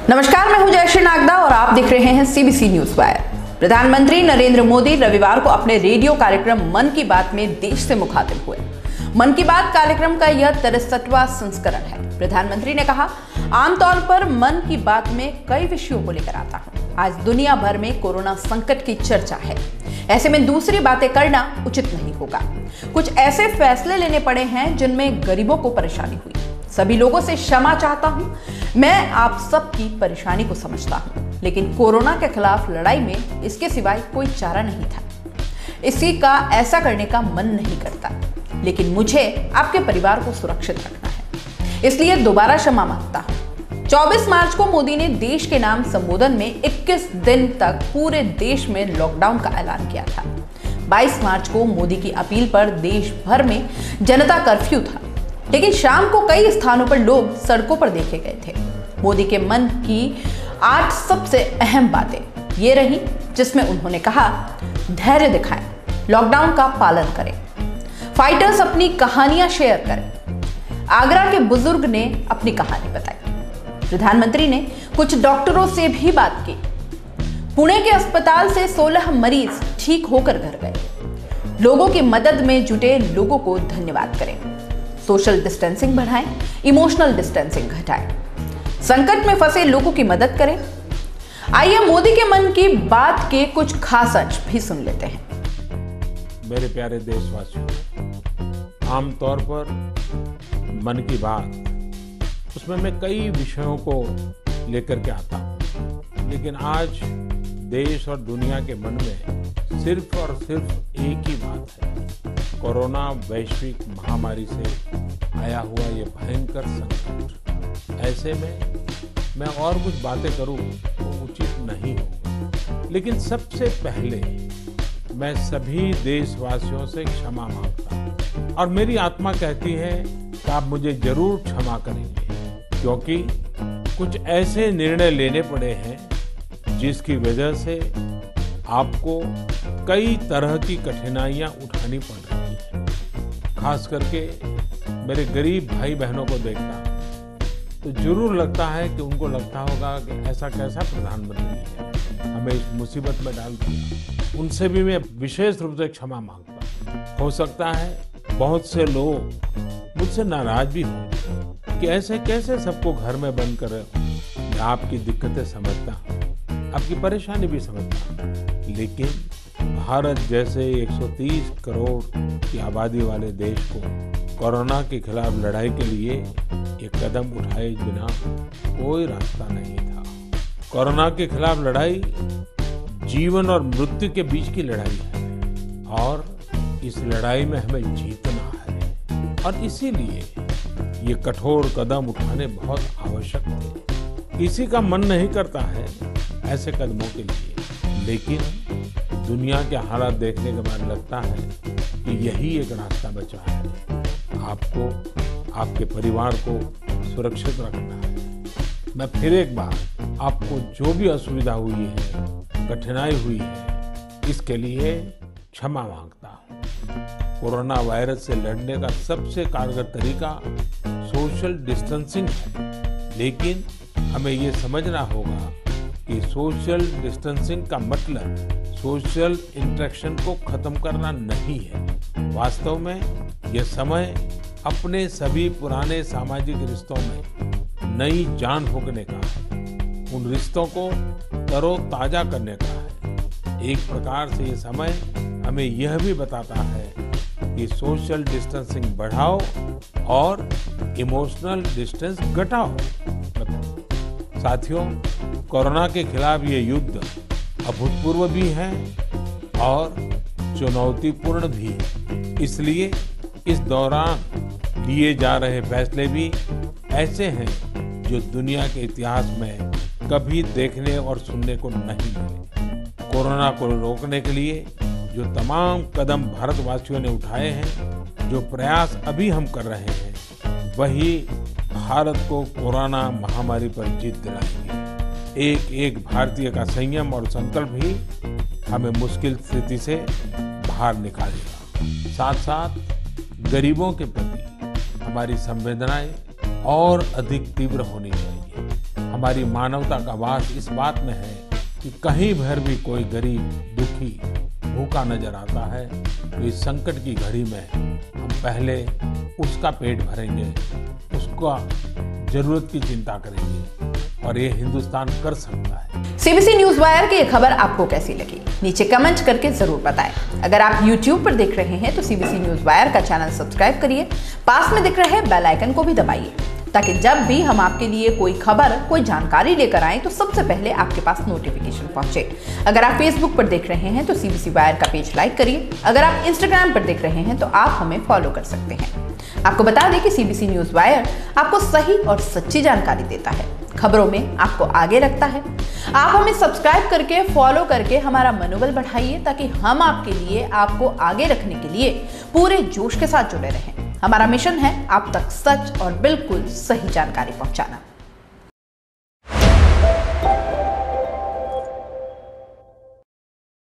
नमस्कार, मैं हूं जयश्री नागदा और आप देख रहे हैं सीबीसी न्यूज वायर। प्रधानमंत्री नरेंद्र मोदी रविवार को अपने रेडियो कार्यक्रम मन की बात में देश से मुखातिब हुए। मन की बात कार्यक्रम का यह 63वां संस्करण है। प्रधानमंत्री ने कहा, आमतौर पर मन की बात में कई विषयों को लेकर आता हूं। आज दुनिया भर में कोरोना संकट की चर्चा है, ऐसे में दूसरी बातें करना उचित नहीं होगा। कुछ ऐसे फैसले लेने पड़े हैं जिनमें गरीबों को परेशानी हुई। सभी लोगों से क्षमा चाहता हूं। मैं आप सबकी परेशानी को समझता हूं, लेकिन कोरोना के खिलाफ लड़ाई में इसके सिवाय कोई चारा नहीं था। इसी का ऐसा करने का मन नहीं करता, लेकिन मुझे आपके परिवार को सुरक्षित रखना है, इसलिए दोबारा क्षमा मांगता हूं। 24 मार्च को मोदी ने देश के नाम संबोधन में 21 दिन तक पूरे देश में लॉकडाउन का ऐलान किया था। 22 मार्च को मोदी की अपील पर देश भर में जनता कर्फ्यू था, लेकिन शाम को कई स्थानों पर लोग सड़कों पर देखे गए थे। मोदी के मन की 8 सबसे अहम बातें ये रही, जिसमें उन्होंने कहा, धैर्य दिखाएं, लॉकडाउन का पालन करें, फाइटर्स अपनी कहानियां शेयर करें। आगरा के बुजुर्ग ने अपनी कहानी बताई। प्रधानमंत्री ने कुछ डॉक्टरों से भी बात की। पुणे के अस्पताल से 16 मरीज ठीक होकर घर गए। लोगों की मदद में जुटे लोगों को धन्यवाद करें। सोशल डिस्टेंसिंग बढ़ाएं, इमोशनल डिस्टेंसिंग घटाएं, संकट में फंसे लोगों की मदद करें। आइए मोदी के मन की बात के कुछ खास अंश भी सुन लेते हैं। मेरे प्यारे देशवासियों, आमतौर पर मन की बात, उसमें मैं कई विषयों को लेकर के आता हूं, लेकिन आज देश और दुनिया के मन में सिर्फ और सिर्फ एक ही बात है, कोरोना वैश्विक महामारी से आया हुआ ये भयंकर संकट। ऐसे में मैं और कुछ बातें करूं तो उचित नहीं होगा, लेकिन सबसे पहले मैं सभी देशवासियों से क्षमा मांगता हूं और मेरी आत्मा कहती है कि आप मुझे जरूर क्षमा करेंगे, क्योंकि कुछ ऐसे निर्णय लेने पड़े हैं जिसकी वजह से आपको कई तरह की कठिनाइयां उठानी पड़ रही हैं। खास करके मेरे गरीब भाई बहनों को देखता हूं तो जरूर लगता है कि उनको लगता होगा कि ऐसा कैसा प्रधानमंत्री है, हमें इस मुसीबत में डाल दिया। उनसे भी मैं विशेष रूप से क्षमा मांगता हूं। हो सकता है बहुत से लोग मुझसे नाराज भी हों कि ऐसे कैसे सबको घर में बंद कर रहे हो। मैं आपकी दिक्कतें समझता हूं, आपकी परेशानी भी समझता हूं, लेकिन भारत जैसे 130 करोड़ की आबादी वाले देश को कोरोना के खिलाफ लड़ाई के लिए एक कदम उठाए बिना कोई रास्ता नहीं था। कोरोना के खिलाफ लड़ाई जीवन और मृत्यु के बीच की लड़ाई है और इस लड़ाई में हमें जीतना है, और इसीलिए ये कठोर कदम उठाने बहुत आवश्यक थे। किसी का मन नहीं करता है ऐसे कदमों के लिए, लेकिन दुनिया के हालात देखने के बाद लगता है कि यही एक रास्ता बचा है। आपको, आपके परिवार को सुरक्षित रखना है। मैं फिर एक बार आपको जो भी असुविधा हुई है, कठिनाई हुई है, इसके लिए क्षमा मांगता हूं। कोरोना वायरस से लड़ने का सबसे कारगर तरीका सोशल डिस्टेंसिंग है, लेकिन हमें ये समझना होगा कि सोशल डिस्टेंसिंग का मतलब सोशल इंटरेक्शन को खत्म करना नहीं है। वास्तव में यह समय अपने सभी पुराने सामाजिक रिश्तों में नई जान फूंकने का है, उन रिश्तों को तरोताजा करने का है। एक प्रकार से ये समय हमें यह भी बताता है कि सोशल डिस्टेंसिंग बढ़ाओ और इमोशनल डिस्टेंस घटाओ। साथियों, कोरोना के खिलाफ ये युद्ध अभूतपूर्व भी है और चुनौतीपूर्ण भी है। इसलिए इस दौरान लिए जा रहे फैसले भी ऐसे हैं जो दुनिया के इतिहास में कभी देखने और सुनने को नहीं मिले। कोरोना को रोकने के लिए जो तमाम कदम भारतवासियों ने उठाए हैं, जो प्रयास अभी हम कर रहे हैं, वही भारत को कोरोना महामारी पर जीत दिलाएंगे। एक एक भारतीय का संयम और संकल्प ही हमें मुश्किल स्थिति से बाहर निकालेगा। साथ साथ गरीबों के प्रति हमारी संवेदनाएं और अधिक तीव्र होनी चाहिए। हमारी मानवता का वास इस बात में है कि कहीं भर भी कोई गरीब, दुखी, भूखा नजर आता है तो इस संकट की घड़ी में हम पहले उसका पेट भरेंगे, उसका जरूरत की चिंता करेंगे और ये हिंदुस्तान कर सकता है। सीबीसी न्यूज वायर की ये खबर आपको कैसी लगी? नीचे कमेंट करके जरूर बताएं। अगर आप YouTube पर देख रहे हैं तो सीबीसी न्यूज वायर का चैनल सब्सक्राइब करिए, पास में दिख रहे बेल आइकन को भी दबाइए ताकि जब भी हम आपके लिए कोई खबर, कोई जानकारी लेकर आए तो सबसे पहले आपके पास नोटिफिकेशन पहुंचे। अगर आप Facebook पर देख रहे हैं तो सीबीसी वायर का पेज लाइक करिए। अगर आप Instagram पर देख रहे हैं तो आप हमें फॉलो कर सकते हैं। आपको बता दें कि सीबीसी न्यूज वायर आपको सही और सच्ची जानकारी देता है, खबरों में आपको आगे रखता है। आप हमें सब्सक्राइब करके, फॉलो करके हमारा मनोबल बढ़ाइए ताकि हम आपके लिए, आपको आगे रखने के लिए पूरे जोश के साथ जुड़े रहें। हमारा मिशन है आप तक सच और बिल्कुल सही जानकारी पहुंचाना।